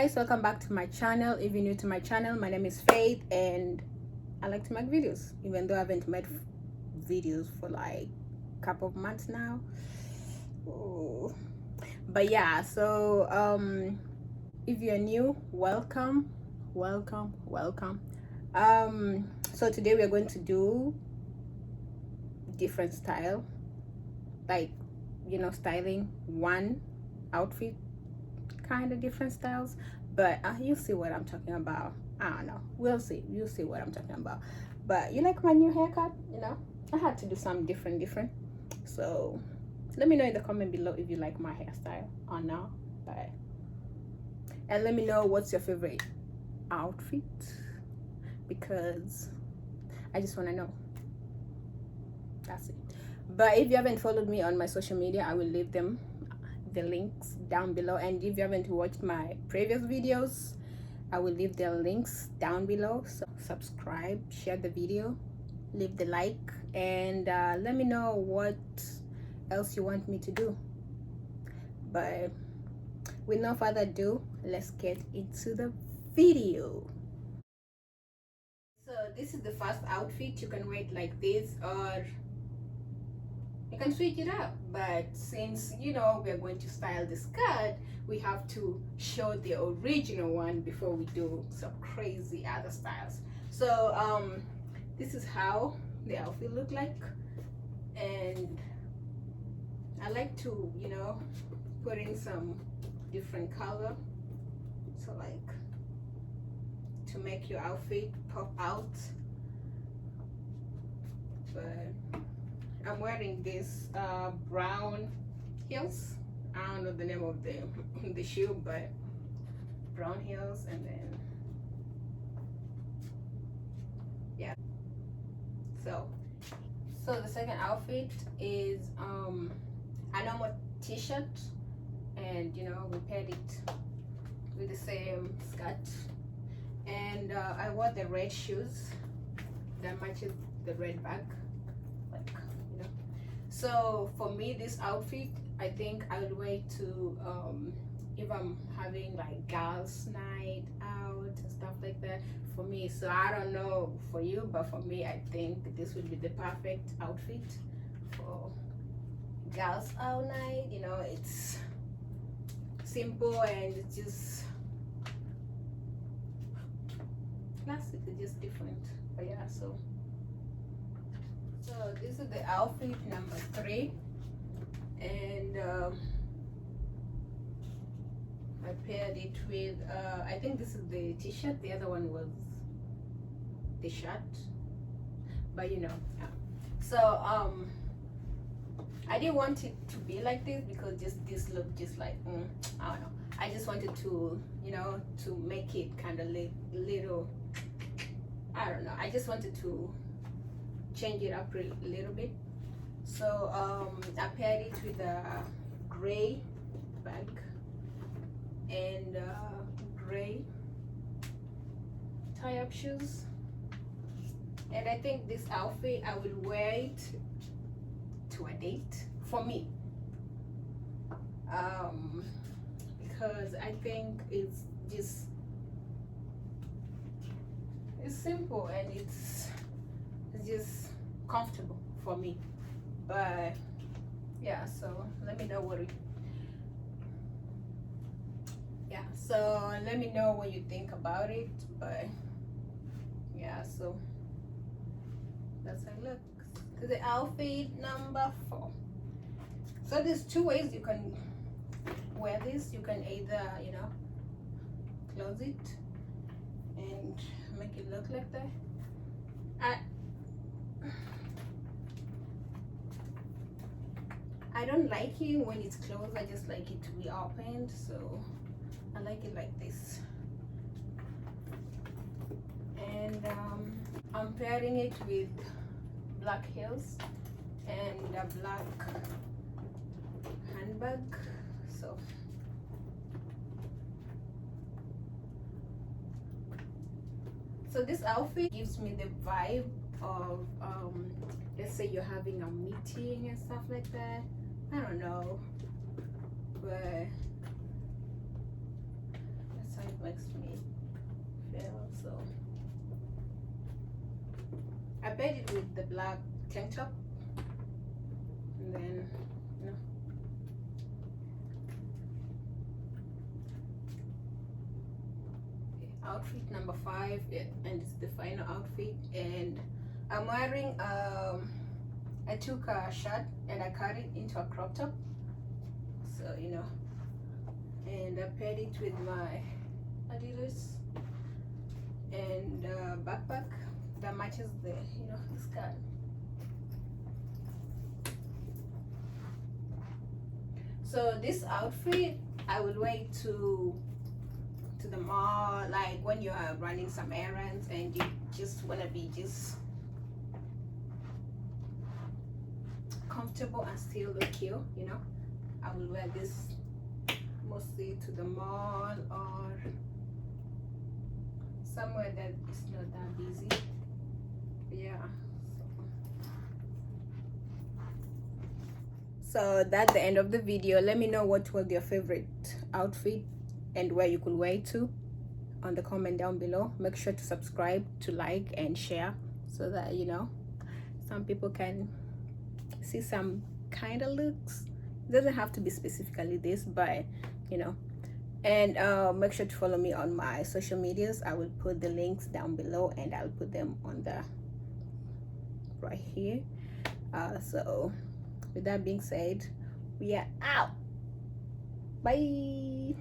guys, welcome back to my channel. If you're new to my channel, my name is Faith and I like to make videos, even though I haven't made videos for like a couple of months now. Oh. But yeah, so if you're new, welcome. So today we're going to do different style, like styling one outfit, kind of different styles, but you'll see what I'm talking about. I don't know, you'll see what I'm talking about. But you like my new haircut? I had to do something different, so let me know in the comment below if you like my hairstyle or not. But and let me know what's your favorite outfit, because I just want to know. That's it. But if you haven't followed me on my social media, I will leave the links down below, and if you haven't watched my previous videos, I will leave the links down below. So subscribe, share the video, leave the like, and let me know what else you want me to do. But with no further ado, let's get into the video. So this is the first outfit. You can wear it like this, or you can switch it up, but since we're going to style the skirt, we have to show the original one before we do some crazy other styles. So this is how the outfit look like, and I like to put in some different color, so like to make your outfit pop out. But I'm wearing this brown heels. I don't know the name of the shoe, but brown heels, and then yeah. So the second outfit is a normal t-shirt, and we paired it with the same skirt, and I wore the red shoes that matches the red bag. So for me, this outfit, I think I would wear to if I'm having like girls night out and stuff like that for me. So I don't know for you, but for me, I think this would be the perfect outfit for girls out night. It's simple and it's just classic. It's just different. But yeah, so this is the outfit number 3, and I paired it with I think this is the t-shirt, the other one was the shirt, but yeah. So I didn't want it to be like this, because this look just like I don't know, I just wanted to to make it kind of little, I don't know, I just wanted to change it up a little bit. So I paired it with a gray bag and gray tie-up shoes, and I think this outfit I will wear it to a date for me, because I think it's simple and it's just comfortable for me. But yeah, so let me know what let me know what you think about it. But yeah, so that's how it looks. To the outfit number 4. So there's 2 ways you can wear this. You can either close it and make it look like that. I don't like it when it's closed. I just like it to be opened, so I like it like this. And I'm pairing it with black heels and a black handbag. So this outfit gives me the vibe of let's say you're having a meeting and stuff like that. I don't know, but that's side makes me feel. So I paired it with the black tank top, and then outfit number 5, and it's the final outfit. And I'm wearing I took a shirt and I cut it into a crop top, so and I paired it with my Adidas and backpack that matches the the skirt. So this outfit I will wear to the mall, like when you are running some errands and you just want to be just comfortable and still look cute. I will wear this mostly to the mall or somewhere that is not that busy. Yeah, so that's the end of the video. Let me know what was your favorite outfit and where you could wear it to on the comment down below. Make sure to subscribe, to like and share, so that some people can see some kind of looks. It doesn't have to be specifically this, but and make sure to follow me on my social medias. I will put the links down below, and I'll put them on the right here. So with that being said, we are out. Bye.